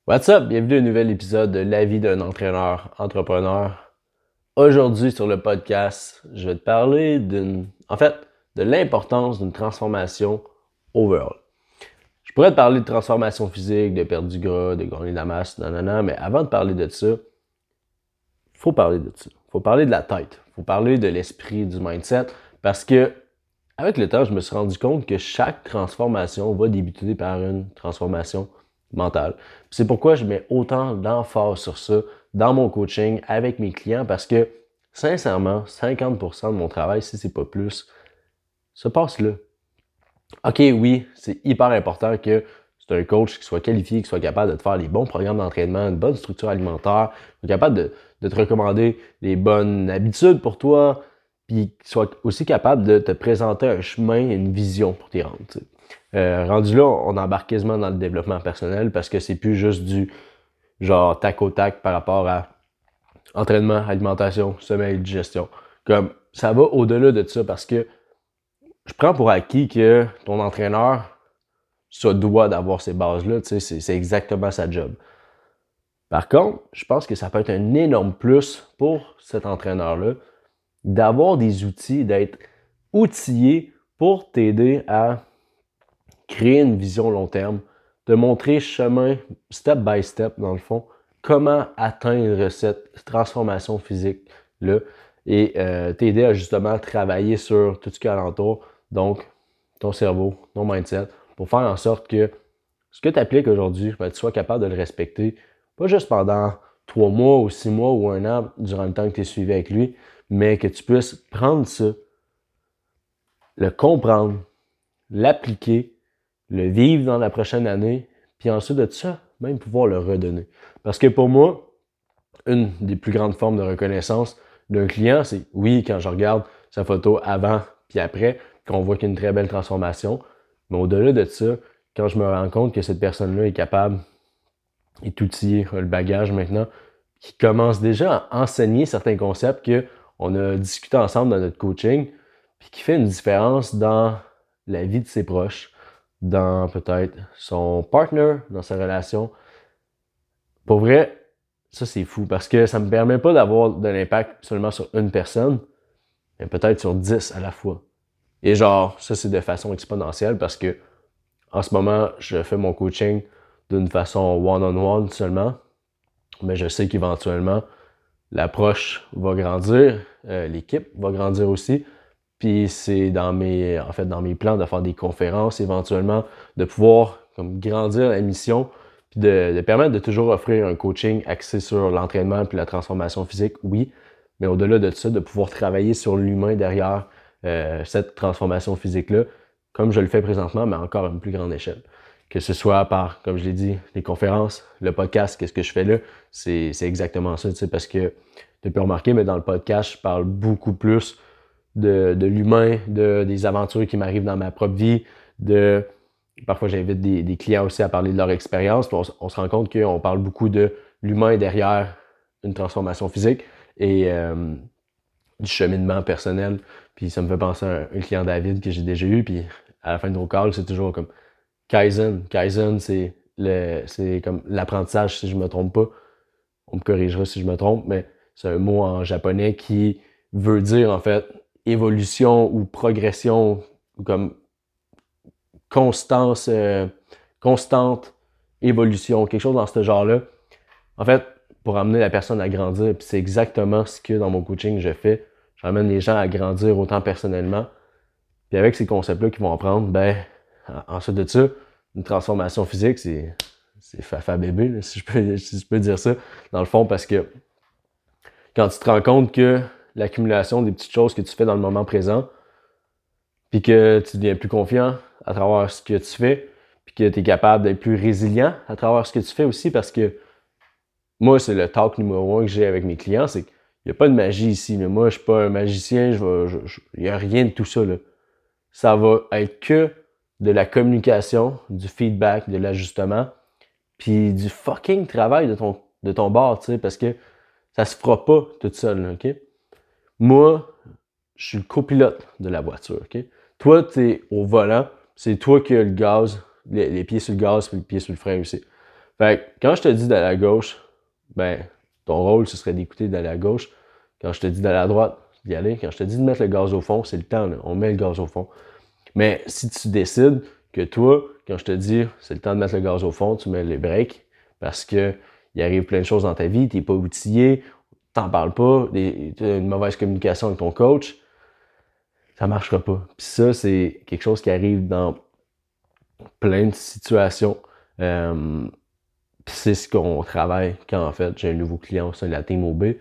What's up? Bienvenue à un nouvel épisode de La vie d'un entraîneur entrepreneur. Aujourd'hui sur le podcast, je vais te parler de l'importance d'une transformation overall. Je pourrais te parler de transformation physique, de perdre du gras, de gagner de la masse, nanana, mais avant de parler de ça, faut parler de ça. Faut parler de la tête, faut parler de l'esprit, du mindset, parce que avec le temps, je me suis rendu compte que chaque transformation va débuter par une transformation mentale. C'est pourquoi je mets autant d'emphase sur ça dans mon coaching avec mes clients parce que, sincèrement, 50% de mon travail, si c'est pas plus, se passe là. OK, oui, c'est hyper important que c'est un coach qui soit qualifié, qui soit capable de te faire des bons programmes d'entraînement, une bonne structure alimentaire, qui soit capable de te recommander des bonnes habitudes pour toi, puis qui soit aussi capable de te présenter un chemin, une vision pour t'y rendre. Rendu là, on embarque quasiment dans le développement personnel parce que c'est plus juste du genre tac au tac par rapport à entraînement, alimentation, sommeil, digestion. Comme ça va au-delà de ça parce que je prends pour acquis que ton entraîneur se doit d'avoir ces bases-là, tu sais, c'est exactement sa job. Par contre, je pense que ça peut être un énorme plus pour cet entraîneur-là d'avoir des outils, d'être outillé pour t'aider à créer une vision long terme, te montrer chemin, step by step, dans le fond, comment atteindre cette transformation physique-là et t'aider à justement travailler sur tout ce qui est alentour, donc ton cerveau, ton mindset, pour faire en sorte que ce que tu appliques aujourd'hui, ben, tu sois capable de le respecter, pas juste pendant 3 mois ou 6 mois ou un an durant le temps que tu es suivi avec lui, mais que tu puisses prendre ça, le comprendre, l'appliquer, le vivre dans la prochaine année, puis ensuite de ça, même pouvoir le redonner. Parce que pour moi, une des plus grandes formes de reconnaissance d'un client, c'est oui, quand je regarde sa photo avant puis après, qu'on voit qu'il y a une très belle transformation, mais au-delà de ça, quand je me rends compte que cette personne-là est capable, est outillée, a le bagage maintenant, qui commence déjà à enseigner certains concepts qu'on a discuté ensemble dans notre coaching, puis qui fait une différence dans la vie de ses proches, dans peut-être son partner, dans sa relation. Pour vrai, ça c'est fou parce que ça me permet pas d'avoir de l'impact seulement sur une personne, mais peut-être sur 10 à la fois. Et genre, ça c'est de façon exponentielle parce que en ce moment, je fais mon coaching d'une façon one-on-one seulement, mais je sais qu'éventuellement, l'approche va grandir, l'équipe va grandir aussi. Puis c'est dans mes plans de faire des conférences éventuellement, de pouvoir comme grandir la mission, puis de permettre de toujours offrir un coaching axé sur l'entraînement puis la transformation physique, oui, mais au-delà de ça, de pouvoir travailler sur l'humain derrière cette transformation physique-là, comme je le fais présentement, mais encore à une plus grande échelle. Que ce soit par, comme je l'ai dit, les conférences, le podcast, qu'est-ce que je fais là, c'est exactement ça, tu sais, parce que tu peux remarquer, mais dans le podcast, je parle beaucoup plus de l'humain, des aventures qui m'arrivent dans ma propre vie, parfois j'invite des clients aussi à parler de leur expérience, puis on se rend compte qu'on parle beaucoup de l'humain derrière une transformation physique et du cheminement personnel. Puis ça me fait penser à un client David que j'ai déjà eu, puis à la fin de nos calls, c'est toujours comme Kaizen. Kaizen, c'est comme l'apprentissage, si je me trompe pas. On me corrigera si je me trompe, mais c'est un mot en japonais qui veut dire en fait évolution ou progression ou comme constance, constante évolution, quelque chose dans ce genre-là. En fait, pour amener la personne à grandir, puis c'est exactement ce que dans mon coaching je fais. J'amène les gens à grandir autant personnellement. Puis avec ces concepts-là qu'ils vont apprendre, ben, ensuite de ça, une transformation physique, c'est fafa bébé, là, si je peux dire ça, dans le fond, parce que quand tu te rends compte que l'accumulation des petites choses que tu fais dans le moment présent, puis que tu deviens plus confiant à travers ce que tu fais, puis que tu es capable d'être plus résilient à travers ce que tu fais aussi, parce que moi, c'est le talk numéro 1 que j'ai avec mes clients, c'est qu'il n'y a pas de magie ici. Là. Moi, je suis pas un magicien, il n'y a rien de tout ça. Là. Ça va être que de la communication, du feedback, de l'ajustement, puis du fucking travail de ton bord, tu sais, parce que ça se fera pas tout seul, là, OK? Moi, je suis le copilote de la voiture, OK? Toi, tu es au volant, c'est toi qui as le gaz, les pieds sur le gaz puis le pied sur le frein aussi. Fait que quand je te dis d'aller à gauche, ben, ton rôle, ce serait d'écouter d'aller à gauche. Quand je te dis d'aller à droite, d'y aller. Quand je te dis de mettre le gaz au fond, c'est le temps, là. On met le gaz au fond. Mais si tu décides que toi, quand je te dis c'est le temps de mettre le gaz au fond, tu mets les breaks parce que il arrive plein de choses dans ta vie, t'es pas outillé, t'en parles pas, t'as une mauvaise communication avec ton coach, ça marchera pas. Puis ça, c'est quelque chose qui arrive dans plein de situations. Puis c'est ce qu'on travaille quand en fait j'ai un nouveau client au sein de la team OB.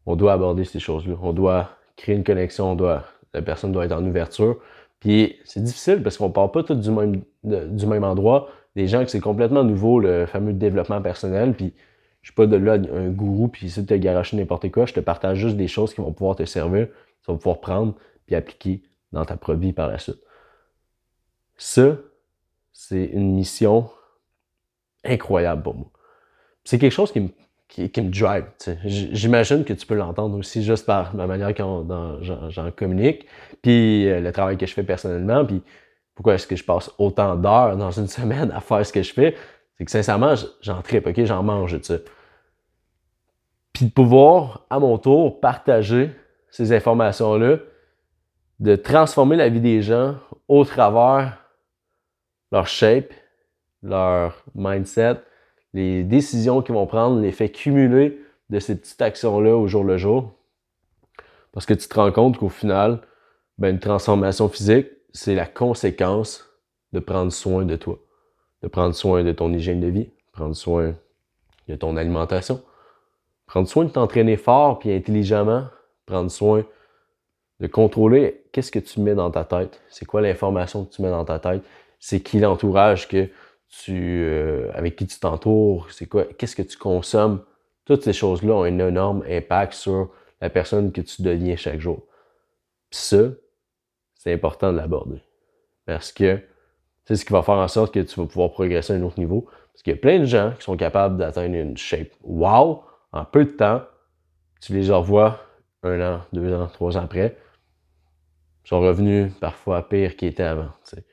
On doit aborder ces choses-là. On doit créer une connexion, la personne doit être en ouverture. Puis c'est difficile parce qu'on part pas tous du même endroit. Des gens que c'est complètement nouveau, le fameux développement personnel. Puis je suis pas de là un gourou, puis essayer de te garocher n'importe quoi. Je te partage juste des choses qui vont pouvoir te servir, que tu vas pouvoir prendre puis appliquer dans ta propre vie par la suite. Ça, c'est une mission incroyable pour moi. C'est quelque chose qui me drive. T'sais. J'imagine que tu peux l'entendre aussi juste par la manière j'en communique, puis le travail que je fais personnellement, puis pourquoi est-ce que je passe autant d'heures dans une semaine à faire ce que je fais, c'est que sincèrement, j'en tripe, ok, j'en mange, tu sais. Puis de pouvoir, à mon tour, partager ces informations-là, de transformer la vie des gens au travers leur shape, leur mindset, les décisions qu'ils vont prendre, l'effet cumulé de ces petites actions-là au jour le jour. Parce que tu te rends compte qu'au final, ben, une transformation physique, c'est la conséquence de prendre soin de toi, de prendre soin de ton hygiène de vie, prendre soin de ton alimentation, prendre soin de t'entraîner fort puis intelligemment, prendre soin de contrôler qu'est-ce que tu mets dans ta tête, c'est quoi l'information que tu mets dans ta tête, c'est qui l'entourage avec qui tu t'entoures, c'est quoi, qu'est-ce que tu consommes. Toutes ces choses-là ont un énorme impact sur la personne que tu deviens chaque jour. Puis ça, c'est important de l'aborder. Parce que c'est ce qui va faire en sorte que tu vas pouvoir progresser à un autre niveau. Parce qu'il y a plein de gens qui sont capables d'atteindre une shape wow en peu de temps. Tu les revois 1 an, 2 ans, 3 ans après. Ils sont revenus parfois pire qu'ils étaient avant. T'sais.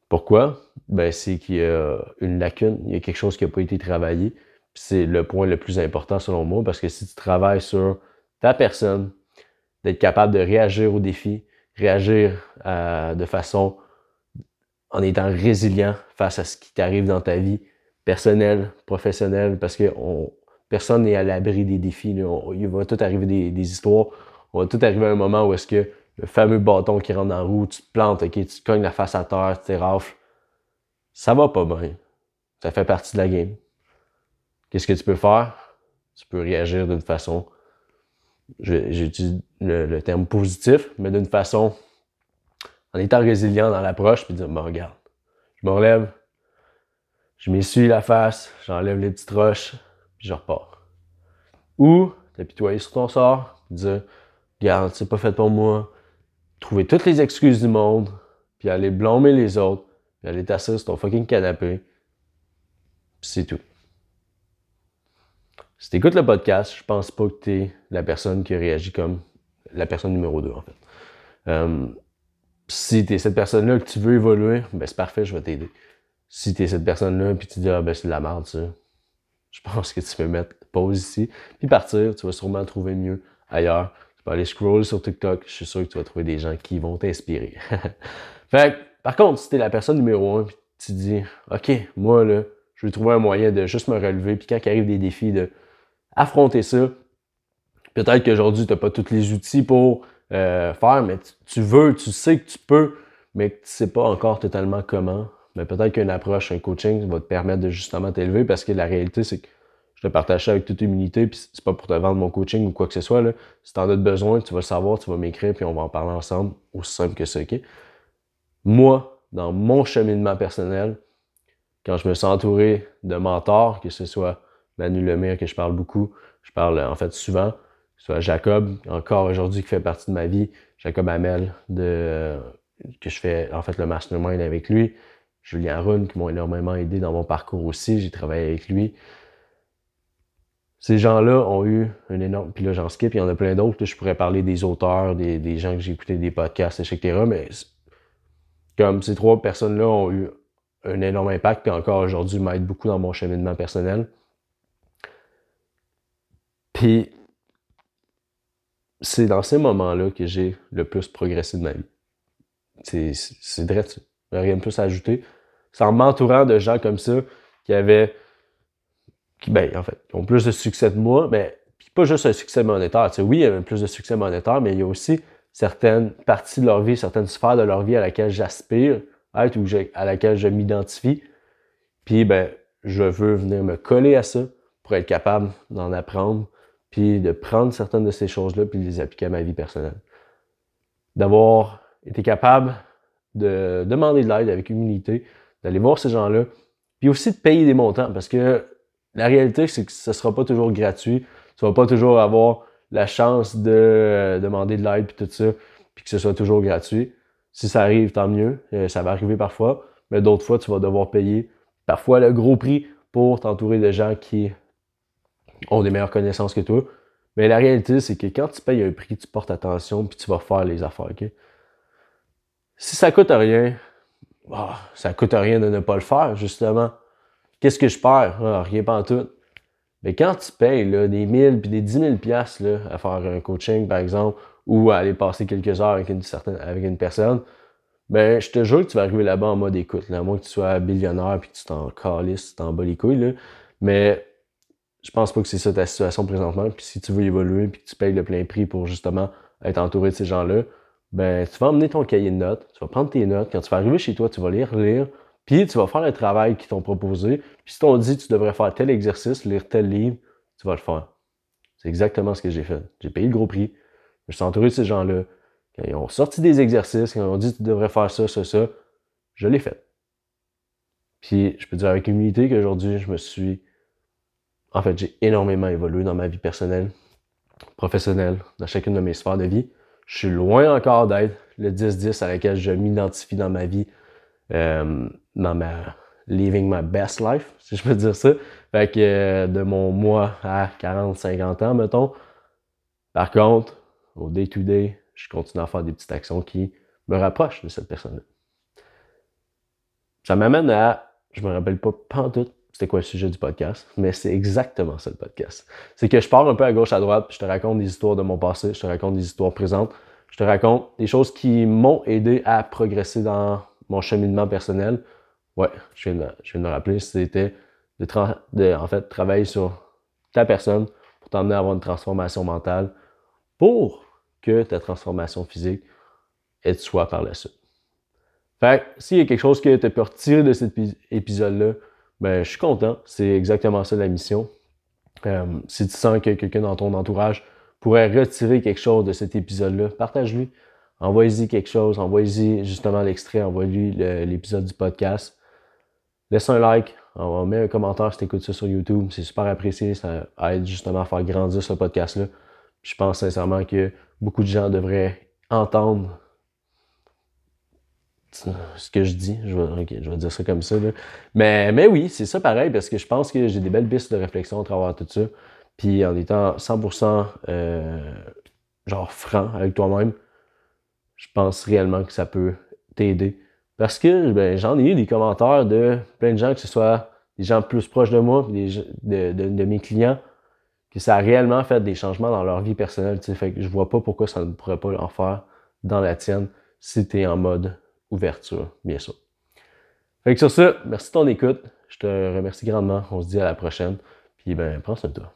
Pourquoi? Ben, c'est qu'il y a une lacune, il y a quelque chose qui n'a pas été travaillé. Puis c'est le point le plus important selon moi, parce que si tu travailles sur ta personne, d'être capable de réagir aux défis, réagir de façon en étant résilient face à ce qui t'arrive dans ta vie personnelle, professionnelle, parce que personne n'est à l'abri des défis. Il va tout arriver des histoires. On va tout arriver à un moment où est-ce que le fameux bâton qui rentre dans la roue, tu te plantes, okay, tu te cognes la face à terre, tu t'érafles. Ça va pas bien. Ça fait partie de la game. Qu'est-ce que tu peux faire? Tu peux réagir d'une façon, j'utilise le terme positif, mais d'une façon en étant résilient dans l'approche, puis dire, bon, regarde, je me relève, je m'essuie la face, j'enlève les petites roches, puis je repars. Ou t'apitoyer sur ton sort, puis dire, regarde, c'est pas fait pour moi, trouver toutes les excuses du monde, puis aller blâmer les autres, puis aller t'asseoir sur ton fucking canapé, puis c'est tout. Si t'écoutes le podcast, je pense pas que t'es la personne qui réagit comme la personne numéro 2, en fait. Si t'es cette personne-là que tu veux évoluer, ben c'est parfait, je vais t'aider. Si t'es cette personne-là puis tu dis ah ben c'est de la merde ça, je pense que tu peux mettre pause ici puis partir. Tu vas sûrement trouver mieux ailleurs. Tu peux aller scroll sur TikTok. Je suis sûr que tu vas trouver des gens qui vont t'inspirer. Fait que, par contre, si t'es la personne numéro 1 puis tu dis ok moi là je vais trouver un moyen de juste me relever puis quand il arrive des défis de affronter ça. Peut-être qu'aujourd'hui t'as pas tous les outils pour faire, mais tu veux, tu sais que tu peux, mais que tu sais pas encore totalement comment. Mais peut-être qu'une approche, un coaching va te permettre de justement t'élever parce que la réalité, c'est que je te partage ça avec toute humilité, puis c'est pas pour te vendre mon coaching ou quoi que ce soit. Là. Si t'en as besoin, tu vas le savoir, tu vas m'écrire, puis on va en parler ensemble, aussi simple que ça, ok? Moi, dans mon cheminement personnel, quand je me suis entouré de mentors, que ce soit Manu Lemire, que je parle beaucoup, je parle en fait souvent, que ce soit Jacob, encore aujourd'hui, qui fait partie de ma vie, Jacob Hamel, que je fais en fait le mastermind avec lui, Julien Rune, qui m'ont énormément aidé dans mon parcours aussi, j'ai travaillé avec lui. Ces gens-là ont eu un énorme... Puis là, j'en skip, il y en a plein d'autres. Je pourrais parler des auteurs, des gens que j'ai écoutés, des podcasts, etc. Mais comme ces 3 personnes-là ont eu un énorme impact, puis encore aujourd'hui, m'aide beaucoup dans mon cheminement personnel. Puis, c'est dans ces moments-là que j'ai le plus progressé de ma vie. C'est vrai, ça. Rien de plus à ajouter. C'est en m'entourant de gens comme ça qui en fait, qui ont plus de succès que moi, mais puis pas juste un succès monétaire. Tu sais, oui, il y a plus de succès monétaire, mais il y a aussi certaines parties de leur vie, certaines sphères de leur vie à laquelle j'aspire à être ou à laquelle je m'identifie. Puis, je veux venir me coller à ça pour être capable d'en apprendre, puis de prendre certaines de ces choses-là, puis de les appliquer à ma vie personnelle. D'avoir été capable de demander de l'aide avec humilité, d'aller voir ces gens-là, puis aussi de payer des montants, parce que la réalité, c'est que ce ne sera pas toujours gratuit. Tu ne vas pas toujours avoir la chance de demander de l'aide, puis tout ça, puis que ce soit toujours gratuit. Si ça arrive, tant mieux. Ça va arriver parfois, mais d'autres fois, tu vas devoir payer parfois le gros prix pour t'entourer de gens qui ont des meilleures connaissances que toi. Mais la réalité, c'est que quand tu payes un prix, tu portes attention, puis tu vas faire les affaires, OK? Si ça coûte rien, ça coûte rien de ne pas le faire, justement. Qu'est-ce que je perds? Rien pantoute. Mais quand tu payes là, des 1000 puis des 10 000 piastres là, à faire un coaching, par exemple, ou à aller passer quelques heures avec une personne, je te jure que tu vas arriver là-bas en mode écoute, là, à moins que tu sois millionnaire puis que tu t'en calisses, tu t'en bats les couilles, là. Mais je pense pas que c'est ça ta situation présentement. Puis si tu veux évoluer puis que tu payes le plein prix pour justement être entouré de ces gens-là, tu vas emmener ton cahier de notes, tu vas prendre tes notes. Quand tu vas arriver chez toi, tu vas les relire, puis tu vas faire le travail qu'ils t'ont proposé. Puis si t'ont dit que tu devrais faire tel exercice, lire tel livre, tu vas le faire. C'est exactement ce que j'ai fait. J'ai payé le gros prix. Je suis entouré de ces gens-là. Quand ils ont sorti des exercices, quand ils ont dit que tu devrais faire ça, je l'ai fait. Puis je peux dire avec humilité qu'aujourd'hui, j'ai énormément évolué dans ma vie personnelle, professionnelle, dans chacune de mes sphères de vie. Je suis loin encore d'être le 10-10 à laquelle je m'identifie dans ma vie, dans ma living my best life, si je peux dire ça. Fait que de mon moi à 40-50 ans, mettons. Par contre, au day-to-day, je continue à faire des petites actions qui me rapprochent de cette personne-là. Ça m'amène je me rappelle pas pantoute c'était quoi le sujet du podcast, mais c'est exactement ça le podcast. C'est que je pars un peu à gauche, à droite, puis je te raconte des histoires de mon passé, je te raconte des histoires présentes, je te raconte des choses qui m'ont aidé à progresser dans mon cheminement personnel. Ouais, je viens de me rappeler, c'était en fait, travailler sur ta personne pour t'emmener à avoir une transformation mentale pour que ta transformation physique ait de soi par la suite. Fait que s'il y a quelque chose que tu as pu retirer de cet épisode-là, je suis content. C'est exactement ça la mission. Si tu sens que quelqu'un dans ton entourage pourrait retirer quelque chose de cet épisode-là, partage-lui. Envoie-y quelque chose, envoie-y justement l'extrait, envoie-lui l'épisode du podcast. Laisse un like, mets un commentaire si tu écoutes ça sur YouTube. C'est super apprécié, ça aide justement à faire grandir ce podcast-là. Je pense sincèrement que beaucoup de gens devraient entendre ce que je dis. Je vais dire ça comme ça. Là. Mais oui, c'est ça pareil, parce que je pense que j'ai des belles pistes de réflexion à travers tout ça. Puis en étant 100% franc avec toi-même, je pense réellement que ça peut t'aider. Parce que j'en ai eu des commentaires de plein de gens, que ce soit des gens plus proches de moi, de mes clients, que ça a réellement fait des changements dans leur vie personnelle. T'sais. Fait que je vois pas pourquoi ça ne pourrait pas en faire dans la tienne si tu es en mode ouverture, bien sûr. Fait que sur ça, merci de ton écoute. Je te remercie grandement. On se dit à la prochaine. Puis prends soin de toi.